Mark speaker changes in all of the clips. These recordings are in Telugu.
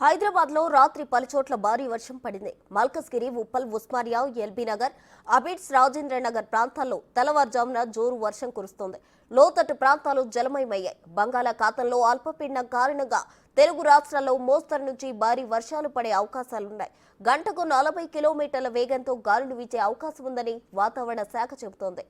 Speaker 1: హైదరాబాద్ లో రాత్రి పలుచోట్ల భారీ వర్షం పడింది. మల్కజ్గిరి, ఉప్పల్, ఉస్మానియా, ఎల్బీ నగర్, అబిడ్స్, రాజేంద్ర నగర్ ప్రాంతాల్లో తెల్లవారుజామున జోరు వర్షం కురుస్తోంది. లోతట్టు ప్రాంతాలు జలమయమయ్యాయి. బంగాళాఖాతంలో అల్పపీడనం కారణంగా తెలుగు రాష్ట్రాల్లో మోస్తరు నుంచి భారీ వర్షాలు పడే అవకాశాలున్నాయి. గంటకు 40 కిలోమీటర్ల వేగంతో గాలులు వీచే అవకాశం ఉందని వాతావరణ శాఖ చెబుతోంది.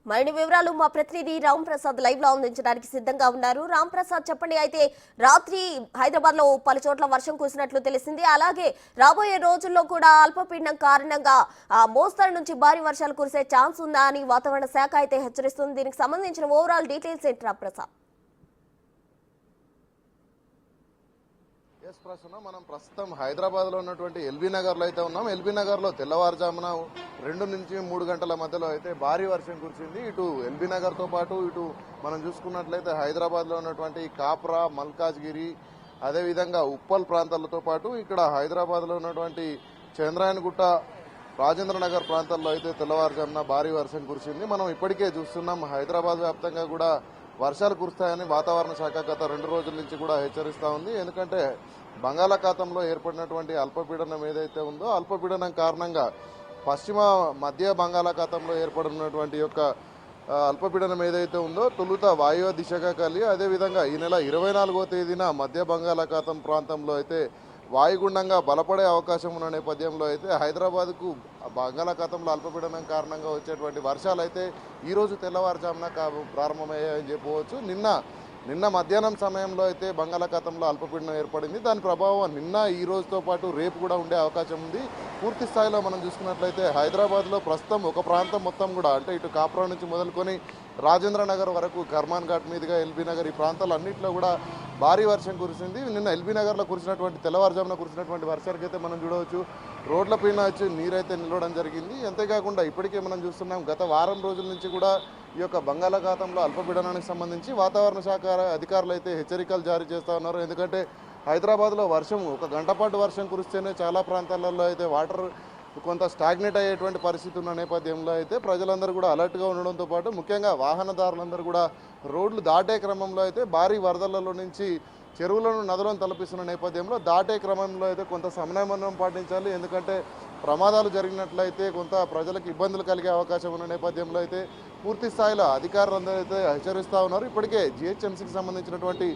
Speaker 1: మరిన్ని వివరాలు మా ప్రతినిధి రామ్ ప్రసాద్ లైవ్ లో అందించడానికి సిద్ధంగా ఉన్నారు. రామ్ ప్రసాద్, చెప్పండి. అయితే రాత్రి హైదరాబాద్ లో పలు చోట్ల వర్షం కురిసినట్లు తెలిసింది. అలాగే రాబోయే రోజుల్లో కూడా అల్పపీడనం కారణంగా మోస్తరు నుంచి భారీ వర్షాలు కురిసే ఛాన్స్ ఉందా అని వాతావరణ శాఖ అయితే హెచ్చరిస్తుంది. దీనికి సంబంధించిన ఓవరాల్ డీటెయిల్స్ ఏంటి రామ్ ప్రసాద్?
Speaker 2: మనం ప్రస్తుతం హైదరాబాద్ లో ఉన్నటువంటి ఎల్బీ నగర్ లో అయితే ఉన్నాం. ఎల్బీ నగర్ లో తెల్లవారుజామున 2 నుంచి 3 గంటల మధ్యలో అయితే భారీ వర్షం కురిసింది. ఇటు ఎల్బీ నగర్ తో పాటు ఇటు మనం చూసుకున్నట్లయితే హైదరాబాద్ లో ఉన్నటువంటి కాప్రా, మల్కాజ్గిరి, అదేవిధంగా ఉప్పల్ ప్రాంతాలతో పాటు ఇక్కడ హైదరాబాద్ లో ఉన్నటువంటి చంద్రాయనగుట్ట, రాజేంద్ర నగర్ ప్రాంతాల్లో అయితే తెల్లవారుజామున భారీ వర్షం కురిసింది. మనం ఇప్పటికే చూస్తున్నాం హైదరాబాద్ వ్యాప్తంగా కూడా వర్షాలు కురుస్తాయని వాతావరణ శాఖ గత 2 రోజుల నుంచి కూడా హెచ్చరిస్తా ఉంది. ఎందుకంటే బంగాళాఖాతంలో ఏర్పడినటువంటి అల్పపీడనం ఏదైతే ఉందో అల్పపీడనం కారణంగా పశ్చిమ మధ్య బంగాళాఖాతంలో ఏర్పడినటువంటి యొక్క అల్పపీడనం ఏదైతే ఉందో తొలుత వాయువ్య దిశగా కలిగి అదేవిధంగా ఈ నెల 24వ తేదీన మధ్య బంగాళాఖాతం ప్రాంతంలో అయితే వాయుగుండంగా బలపడే అవకాశం ఉన్న నేపథ్యంలో అయితే హైదరాబాద్కు బంగాళాఖాతంలో అల్పపీడనం కారణంగా వచ్చేటువంటి వర్షాలు అయితే ఈరోజు తెల్లవారుజామున ప్రారంభమయ్యాయని చెప్పవచ్చు. నిన్న మధ్యాహ్నం సమయంలో అయితే బంగాళాఖాతంలో అల్పపీడనం ఏర్పడింది. దాని ప్రభావం నిన్న ఈ రోజుతో పాటు రేపు కూడా ఉండే అవకాశం ఉంది. పూర్తి స్థాయిలో మనం చూసుకున్నట్లయితే హైదరాబాద్లో ప్రస్తుతం ఒక ప్రాంతం మొత్తం కూడా అంటే ఇటు కాప్రా నుంచి మొదలుకొని రాజేంద్ర నగర్ వరకు కర్మాన్ ఘాట్ మీదుగా ఎల్బీ నగర్ ఈ ప్రాంతాలన్నింటిలో కూడా భారీ వర్షం కురిసింది. నిన్న ఎల్బీ నగర్లో కురిసినటువంటి తెల్లవారుజామున కురిసినటువంటి వర్షానికి అయితే మనం చూడవచ్చు రోడ్లపైన వచ్చి నీరైతే నిలవడం జరిగింది. అంతేకాకుండా ఇప్పటికే మనం చూస్తున్నాం గత వారం రోజుల నుంచి కూడా ఈ యొక్క బంగాళాఖాతంలో అల్పపీడనానికి సంబంధించి వాతావరణ శాఖ అధికారులు అయితే హెచ్చరికలు జారీ చేస్తూ ఉన్నారు. ఎందుకంటే హైదరాబాద్లో వర్షం ఒక గంట పాటు వర్షం కురిస్తేనే చాలా ప్రాంతాలలో అయితే వాటర్ కొంత స్టాగ్నేట్ అయ్యేటువంటి పరిస్థితి ఉన్న నేపథ్యంలో అయితే ప్రజలందరూ కూడా అలర్ట్గా ఉండడంతో పాటు ముఖ్యంగా వాహనదారులందరూ కూడా రోడ్లు దాటే క్రమంలో అయితే భారీ వరదలలో నుంచి చెరువులను, నదులను తలపిస్తున్న నేపథ్యంలో దాటే క్రమంలో అయితే కొంత సమన్వయం పాటించాలి. ఎందుకంటే ప్రమాదాలు జరిగినట్లయితే కొంత ప్రజలకు ఇబ్బందులు కలిగే అవకాశం ఉన్న నేపథ్యంలో అయితే పూర్తి స్థాయిలో అధికారులందరూ అయితే హెచ్చరిస్తూ ఉన్నారు. ఇప్పటికే జిహెచ్ఎంసీకి సంబంధించినటువంటి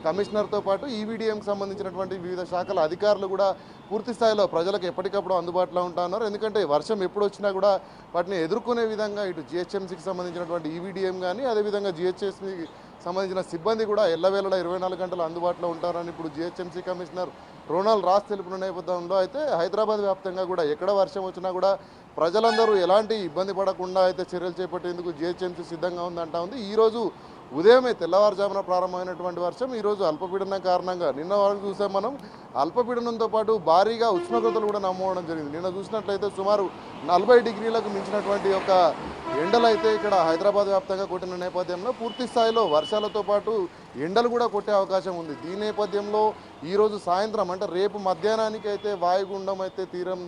Speaker 2: కమిషనర్తో పాటు ఈవీడీఎంకి సంబంధించినటువంటి వివిధ శాఖల అధికారులు కూడా పూర్తి స్థాయిలో ప్రజలకు ఎప్పటికప్పుడు అందుబాటులో ఉంటా ఉన్నారు. ఎందుకంటే వర్షం ఎప్పుడు వచ్చినా కూడా వాటిని ఎదుర్కొనే విధంగా ఇటు జిహెచ్ఎంసీకి సంబంధించినటువంటి ఈవీడీఎం కానీ అదేవిధంగా జిహెచ్ఎంసీకి సంబంధించిన సిబ్బంది కూడా ఎల్లవేళలా 24 గంటలు అందుబాటులో ఉంటారని ఇప్పుడు జిహెచ్ఎంసీ కమిషనర్ రోనాల్డ్ రాస్ తెలిపిన నేపథ్యంలో అయితే హైదరాబాద్ వ్యాప్తంగా కూడా ఎక్కడ వర్షం వచ్చినా కూడా ప్రజలందరూ ఎలాంటి ఇబ్బంది పడకుండా అయితే చర్యలు చేపట్టేందుకు జిహెచ్ఎంసీ సిద్ధంగా ఉందంటా ఉంది. ఈరోజు ఉదయమే తెల్లవారుజామున ప్రారంభమైనటువంటి వర్షం ఈరోజు అల్పపీడనం కారణంగా నిన్న వరకు చూసాం మనం అల్పపీడనంతో పాటు భారీగా ఉష్ణోగ్రతలు కూడా నమోదవడం జరిగింది. నిన్న చూసినట్లయితే సుమారు 40 డిగ్రీలకు మించినటువంటి యొక్క ఎండలు అయితే ఇక్కడ హైదరాబాద్ వ్యాప్తంగా కొట్టిన నేపథ్యంలో పూర్తి స్థాయిలో వర్షాలతో పాటు ఎండలు కూడా కొట్టే అవకాశం ఉంది. దీని నేపథ్యంలో ఈరోజు సాయంత్రం అంటే రేపు మధ్యాహ్నానికి అయితే వాయుగుండం అయితే తీరం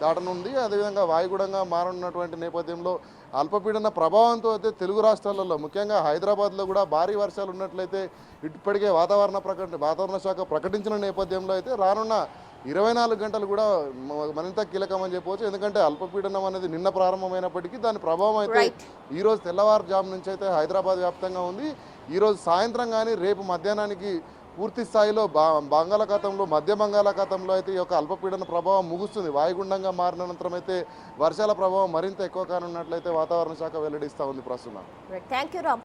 Speaker 2: దాటనుంది. అదేవిధంగా వాయుగుండంగా మారనున్నటువంటి నేపథ్యంలో అల్పపీడన ప్రభావంతో అయితే తెలుగు రాష్ట్రాలలో ముఖ్యంగా హైదరాబాద్లో కూడా భారీ వర్షాలు ఉన్నట్లయితే ఇప్పటికే వాతావరణ శాఖ ప్రకటించిన నేపథ్యంలో అయితే రానున్న 24 గంటలు కూడా మరింత కీలకమని చెప్పవచ్చు. ఎందుకంటే అల్పపీడనం అనేది నిన్న ప్రారంభమైనప్పటికీ దాని ప్రభావం అయితే ఈరోజు తెల్లవారుజాము నుంచి అయితే హైదరాబాద్ వ్యాప్తంగా ఉంది. ఈరోజు సాయంత్రం కానీ రేపు మధ్యాహ్నానికి పూర్తి స్థాయిలో మధ్య బంగాళాఖాతంలో అయితే ఈ యొక్క అల్పపీడన ప్రభావం ముగుస్తుంది. వాయుగుండంగా మారిన అనంతరం అయితే వర్షాల ప్రభావం మరింత ఎక్కువ కానున్నట్లయితే వాతావరణ శాఖ వెల్లడిస్తూ ఉంది ప్రస్తుతం.